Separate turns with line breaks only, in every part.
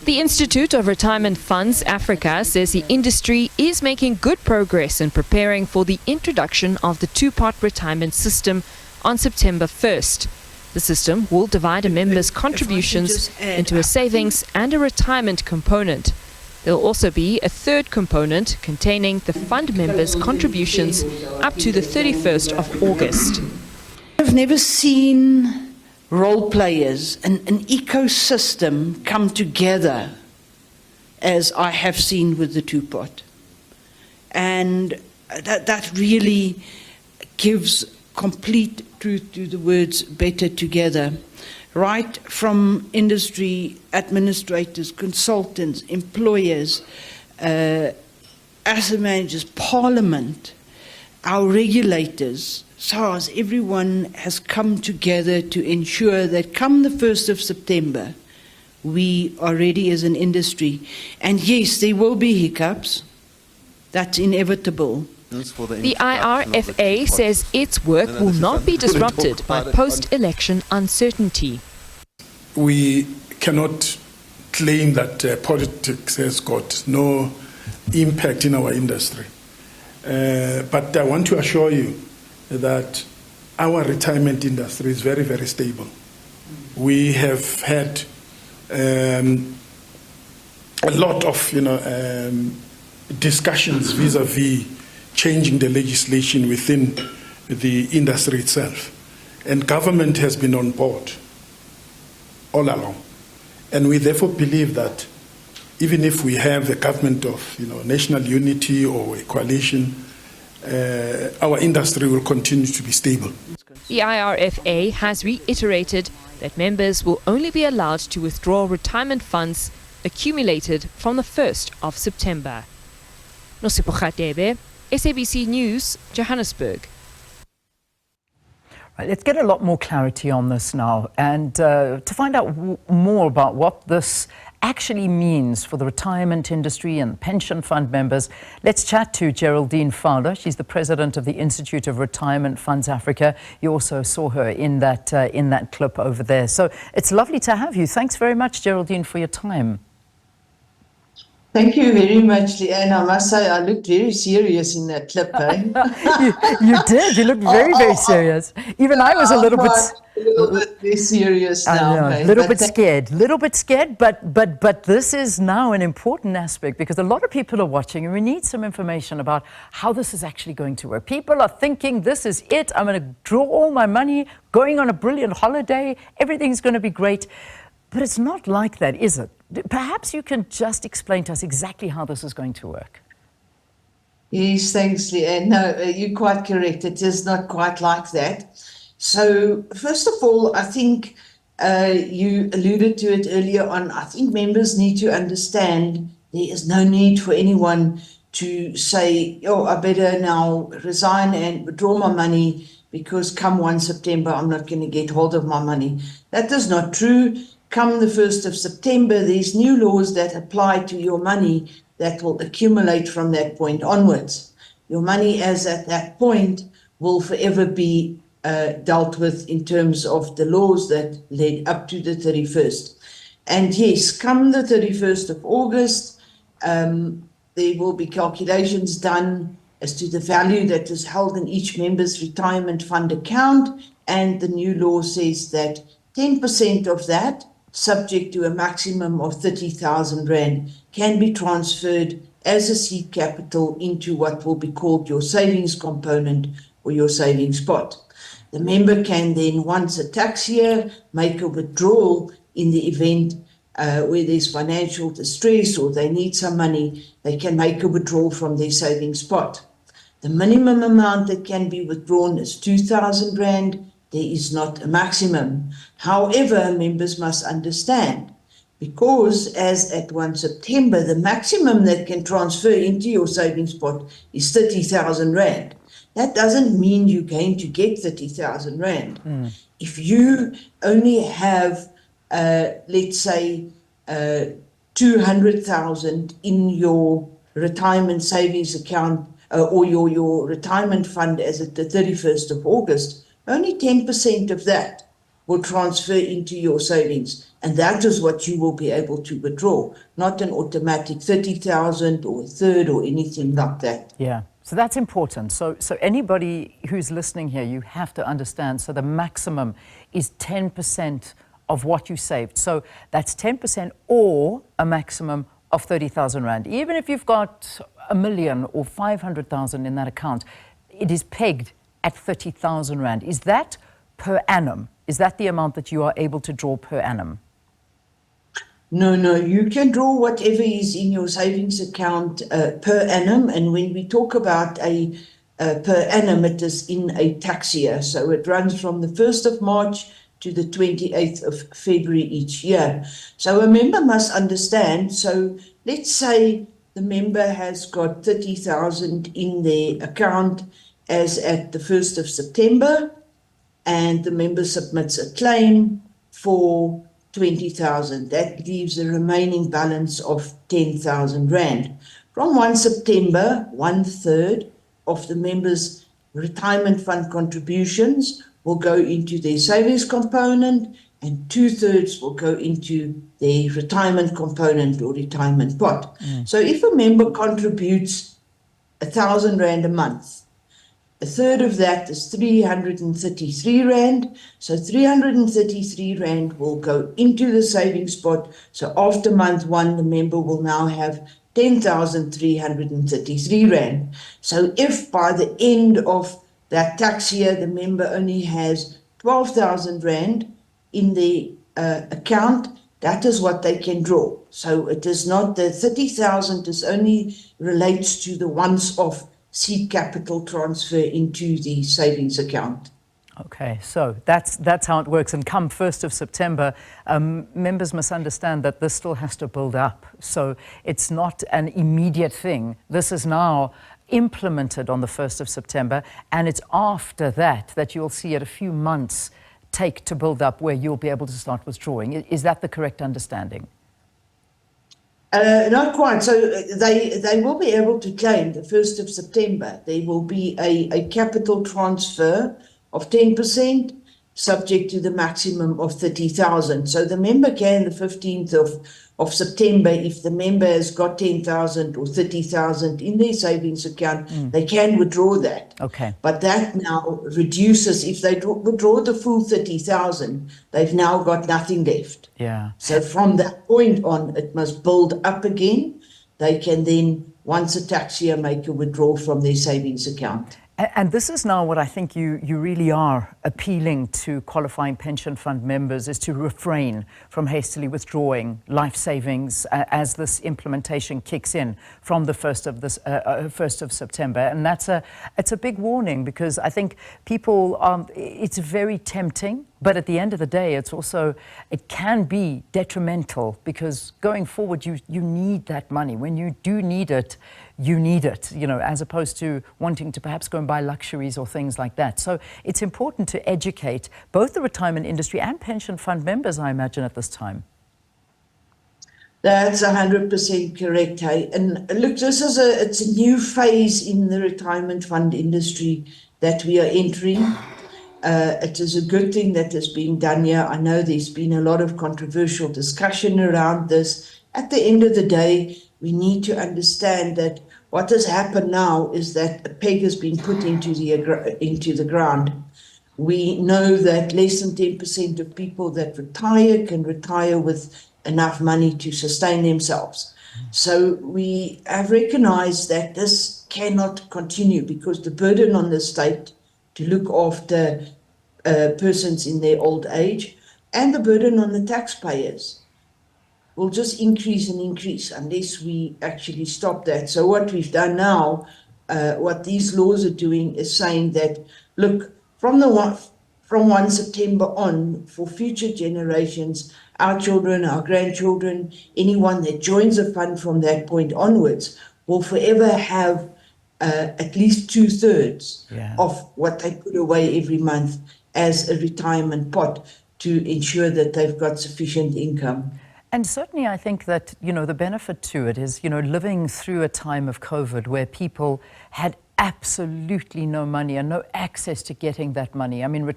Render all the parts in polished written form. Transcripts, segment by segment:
The Institute of Retirement Funds Africa says the industry is making good progress in preparing for the introduction of the two-part retirement system on September 1st. The system will divide a member's contributions into a savings and a retirement component. There will also be a third component containing the fund members' contributions up to the 31st of August.
I've never seen role players and an ecosystem come together as I have seen with the two-pot. And that really gives complete truth to the words better together. Right from industry, administrators, consultants, employers, asset managers, parliament, our regulators, SARS, everyone has come together to ensure that come the 1st of September, we are ready as an industry. And yes, there will be hiccups. That's inevitable.
The IRFA says its work will not be disrupted by post-election uncertainty.
We cannot claim that politics has got no impact in our industry. But I want to assure you that our retirement industry is very, very stable. We have had a lot of discussions vis-a-vis changing the legislation within the industry itself. And government has been on board all along. And we therefore believe that even if we have a government of national unity or a coalition, our industry will continue to be stable.
The IRFA has reiterated that members will only be allowed to withdraw retirement funds accumulated from the 1st of September. Nosipho Khatebe, SABC News, Johannesburg.
Right, let's get a lot more clarity on this now, and to find out more about what this actually means for the retirement industry and pension fund members, let's chat to Geraldine Fowler. She's the president of the Institute of Retirement Funds Africa. You also saw her in that clip over there. So it's lovely to have you. Thanks very much, Geraldine, for your time.
Thank you very much, Leanne. I must say I looked very serious in that clip, eh?
you did. You looked very, very serious. Even I was a little
bit serious now.
A little bit scared, but this is now an important aspect because a lot of people are watching and we need some information about how this is actually going to work. People are thinking, this is it. I'm going to draw all my money, going on a brilliant holiday. Everything's going to be great. But it's not like that, is it? Perhaps you can just explain to us exactly how this is going to work.
Yes, thanks, Leanne. No, you're quite correct. It is not quite like that. So, first of all, I think you alluded to it earlier on. I think members need to understand there is no need for anyone to say, oh, I better now resign and withdraw my money because come 1 September, I'm not going to get hold of my money. That is not true. Come the 1st of September, there's new laws that apply to your money that will accumulate from that point onwards. Your money as at that point will forever be dealt with in terms of the laws that led up to the 31st. And yes, come the 31st of August, there will be calculations done as to the value that is held in each member's retirement fund account. And the new law says that 10% of that, subject to a maximum of 30,000 Rand, can be transferred as a seed capital into what will be called your savings component or your savings pot. The member can then, once a tax year, make a withdrawal in the event where there's financial distress or they need some money, they can make a withdrawal from their savings pot. The minimum amount that can be withdrawn is 2,000 Rand. There is not a maximum. However, members must understand, because as at 1 September, the maximum that can transfer into your savings pot is 30,000 Rand. That doesn't mean you're going to get 30,000 Rand. If you only have, let's say, 200,000 in your retirement savings account or your retirement fund as at the 31st of August, only 10% of that will transfer into your savings. And that is what you will be able to withdraw, not an automatic 30,000 or a third or anything like that.
Yeah. So that's important. So anybody who's listening here, you have to understand. So the maximum is 10% of what you saved. So that's 10% or a maximum of 30,000 Rand. Even if you've got 1 million or 500,000 in that account, it is pegged at 30,000 Rand. Is that per annum? Is that the amount that you are able to draw per annum?
No, you can draw whatever is in your savings account per annum. And when we talk about a per annum, it is in a tax year. So it runs from the 1st of March to the 28th of February each year. So a member must understand, so let's say the member has got 30,000 in their account as at the 1st of September, and the member submits a claim for 20,000. That leaves a remaining balance of 10,000 Rand. From 1 September, 1/3 of the member's retirement fund contributions will go into their savings component, and 2/3 will go into their retirement component or retirement pot. So if a member contributes 1,000 Rand a month, a third of that is 333 Rand. So 333 Rand will go into the savings pot. So after month 1, the member will now have 10,333 Rand. So if by the end of that tax year, the member only has 12,000 Rand in the account, that is what they can draw. So it is not the 30,000, is only relates to the once-off seed capital transfer into the savings account.
Okay, so that's how it works. And come 1st of September, members must understand that this still has to build up. So it's not an immediate thing. This is now implemented on the 1st of September, and it's after that that you'll see it a few months take to build up where you'll be able to start withdrawing. Is that the correct understanding?
Not quite. So they will be able to claim the 1st of September. There will be a capital transfer of 10%, subject to the maximum of 30,000. So the member can, the 15th of September, if the member has got 10,000 or 30,000 in their savings account, they can withdraw that.
Okay.
But that now reduces, if they withdraw the full 30,000, they've now got nothing left.
Yeah.
So from that point on, it must build up again. They can then, once a tax year, make a withdrawal from their savings account.
And this is now what I think you really are appealing to qualifying pension fund members, is to refrain from hastily withdrawing life savings as this implementation kicks in from the 1st of September. And it's a big warning, because I think people, it's very tempting, but at the end of the day, it can be detrimental, because going forward, you need that money. When you do need it, you need it, as opposed to wanting to perhaps go and buy luxuries or things like that. So it's important to educate both the retirement industry and pension fund members, I imagine, at this time.
That's 100% correct, hey. And look, it's a new phase in the retirement fund industry that we are entering. It is a good thing that is being done here. I know there's been a lot of controversial discussion around this. At the end of the day, we need to understand that what has happened now is that a peg has been put into the ground. We know that less than 10% of people that retire can retire with enough money to sustain themselves. So we have recognized that this cannot continue, because the burden on the state to look after persons in their old age, and the burden on the taxpayers, will just increase and increase unless we actually stop that. So what we've done now, what these laws are doing, is saying that, look, from 1 September on, for future generations, our children, our grandchildren, anyone that joins a fund from that point onwards, will forever have at least 2/3 of what they put away every month as a retirement pot, to ensure that they've got sufficient income.
And certainly I think that, the benefit to it is, living through a time of COVID where people had absolutely no money and no access to getting that money. I mean,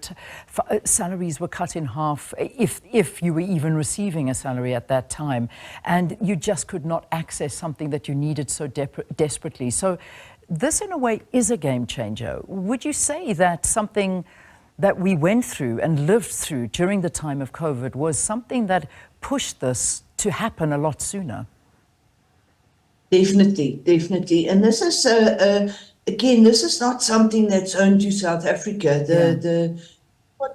salaries were cut in half if you were even receiving a salary at that time, and you just could not access something that you needed so desperately. So this, in a way, is a game changer. Would you say that something that we went through and lived through during the time of COVID was something that pushed this to happen a lot sooner?
Definitely, definitely. And this is, again, this is not something that's owned to South Africa. The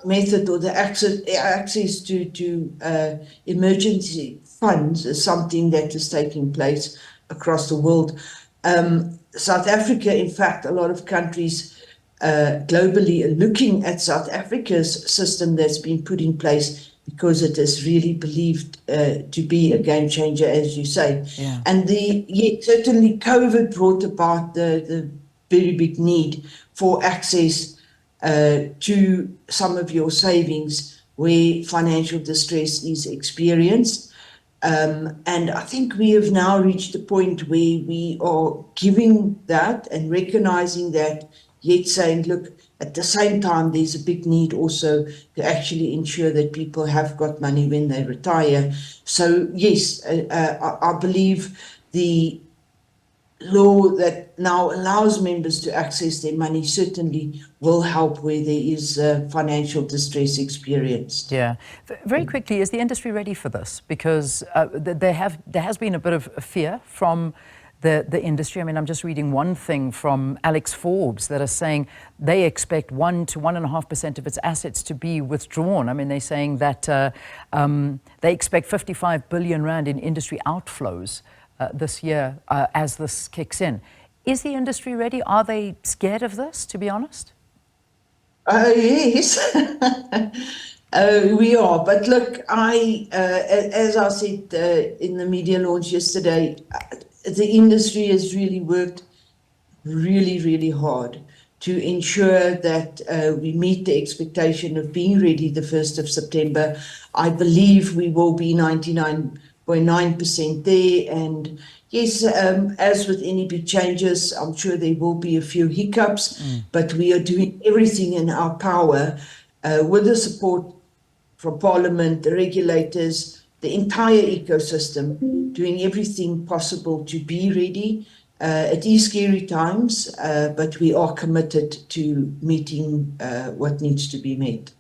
method or the access to emergency funds is something that is taking place across the world. South Africa, in fact, a lot of countries globally are looking at South Africa's system that's been put in place because it is really believed to be a game changer, as you say.
Yeah.
And certainly COVID brought about the very big need for access to some of your savings where financial distress is experienced. And I think we have now reached a point where we are giving that and recognizing that, yet saying, look, at the same time, there's a big need also to actually ensure that people have got money when they retire. So yes, I believe the law that now allows members to access their money certainly will help where there is financial distress experienced.
Yeah. Very quickly, is the industry ready for this? Because there has been a bit of fear from the industry. I mean, I'm just reading one thing from Alex Forbes that are saying they expect 1 to 1.5% of its assets to be withdrawn. I mean, they're saying that they expect 55 billion rand in industry outflows this year as this kicks in. Is the industry ready? Are they scared of this, to be honest?
Yes, we are. But look, as I said in the media launch yesterday, the industry has really worked really hard to ensure that we meet the expectation of being ready the 1st of September. I believe we will be 99.9% there. And yes, as with any big changes, I'm sure there will be a few hiccups, but we are doing everything in our power with the support from Parliament, the regulators, the entire ecosystem, doing everything possible to be ready. It is scary times, but we are committed to meeting what needs to be met.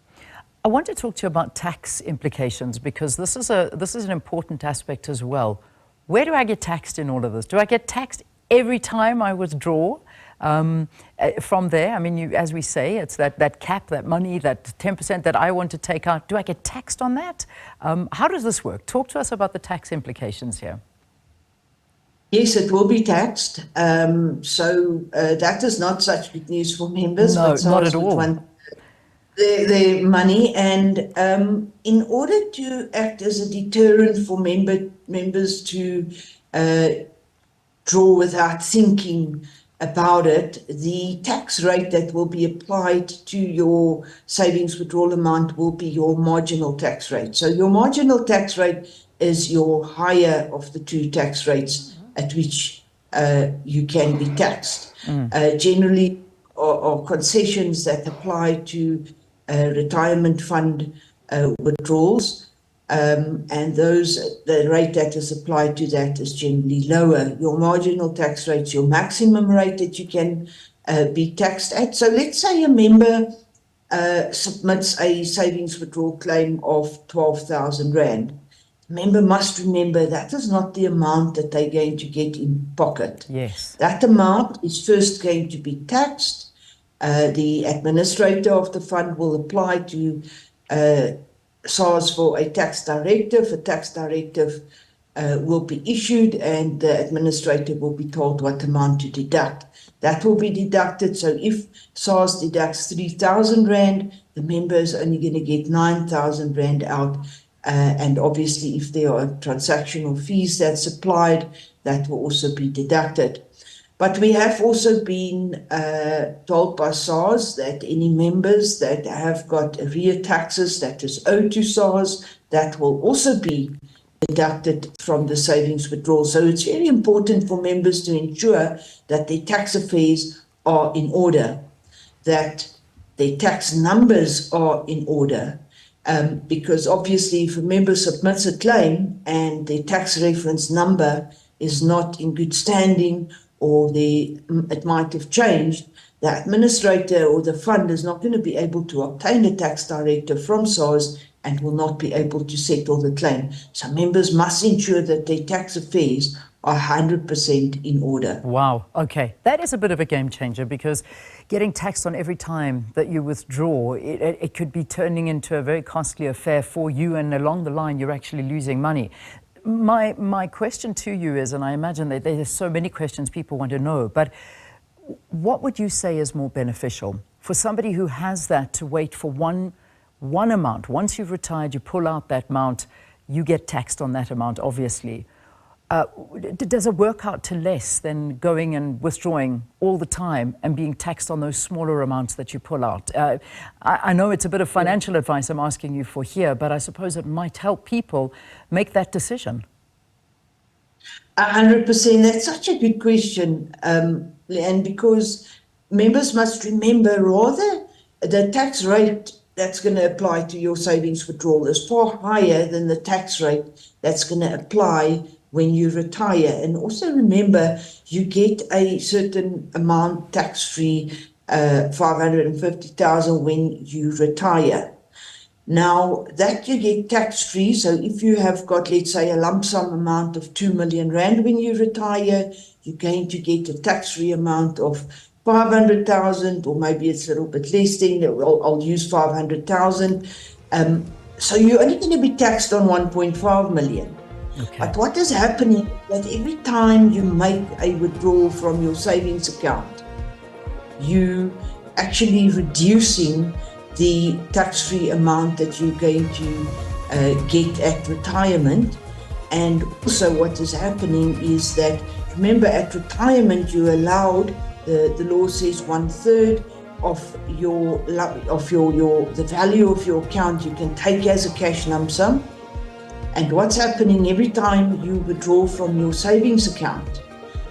I want to talk to you about tax implications, because this is an important aspect as well. Where do I get taxed in all of this? Do I get taxed every time I withdraw from there? I mean, as we say, it's that cap, that money, that 10% that I want to take out. Do I get taxed on that? How does this work? Talk to us about the tax implications here.
Yes, it will be taxed. So that is not such good news for members.
No,
but
not at all.
Their money, and in order to act as a deterrent for members to draw without thinking about it, the tax rate that will be applied to your savings withdrawal amount will be your marginal tax rate. So your marginal tax rate is your higher of the two tax rates at which you can be taxed. Generally, are concessions that apply to retirement fund withdrawals, and the rate that is applied to that is generally lower. Your marginal tax rate is your maximum rate that you can be taxed at. So let's say a member submits a savings withdrawal claim of 12,000 Rand. Member must remember that is not the amount that they're going to get in pocket.
Yes.
That amount is first going to be taxed. The administrator of the fund will apply to SARS for a tax directive. A tax directive will be issued, and the administrator will be told what amount to deduct. That will be deducted. So if SARS deducts 3,000 Rand, the member is only going to get 9,000 Rand out. And obviously, if there are transactional fees that's applied, that will also be deducted. But we have also been told by SARS that any members that have got arrear taxes that is owed to SARS, that will also be deducted from the savings withdrawal. So it's very important for members to ensure that their tax affairs are in order, that their tax numbers are in order, because obviously if a member submits a claim and their tax reference number is not in good standing, or it might have changed, the administrator or the fund is not going to be able to obtain a tax directive from SARS and will not be able to settle the claim. So members must ensure that their tax affairs are 100% in order.
Wow, okay. That is a bit of a game changer, because getting taxed on every time that you withdraw, it could be turning into a very costly affair for you, and along the line you're actually losing money. My question to you is, and I imagine that there's so many questions people want to know, but what would you say is more beneficial for somebody who has that, to wait for one amount? Once you've retired, you pull out that amount, you get taxed on that amount, obviously. Does it work out to less than going and withdrawing all the time and being taxed on those smaller amounts that you pull out? I know it's a bit of financial advice I'm asking you for here, but I suppose it might help people make that decision.
100%. That's such a good question, Leanne, because members must remember, rather, the tax rate that's going to apply to your savings withdrawal is far higher than the tax rate that's going to apply when you retire. And also remember, you get a certain amount tax-free, 550,000 when you retire. Now, that you get tax-free, so if you have got, let's say, a lump sum amount of 2 million rand when you retire, you're going to get a tax-free amount of 500,000, or maybe it's a little bit less than, I'll use 500,000. So you're only going to be taxed on 1.5 million. Okay. But what is happening is that every time you make a withdrawal from your savings account, you actually reducing the tax-free amount that you're going to get at retirement. And also what is happening is that, remember, at retirement you're allowed, the law says 1/3 of the value of your account you can take as a cash lump sum. And what's happening every time you withdraw from your savings account,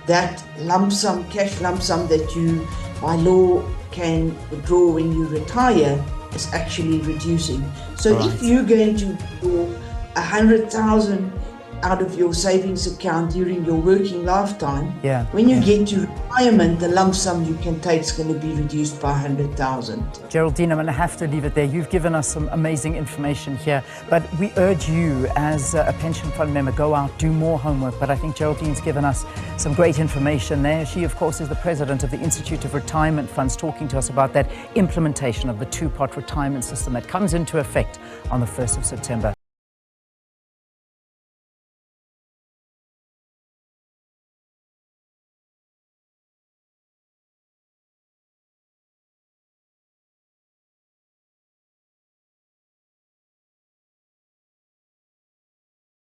that lump sum, cash lump sum that you by law can withdraw when you retire, is actually reducing. So if you're going to withdraw 100,000 out of your savings account during your working lifetime, when you get to retirement, the lump sum you can take is going to be reduced by 100,000.
Geraldine, I'm going to have to leave it there. You've given us some amazing information here, but we urge you as a pension fund member, go out, do more homework. But I think Geraldine's given us some great information there. She, of course, is the president of the Institute of Retirement Funds, talking to us about that implementation of the two-pot retirement system that comes into effect on the 1st of September.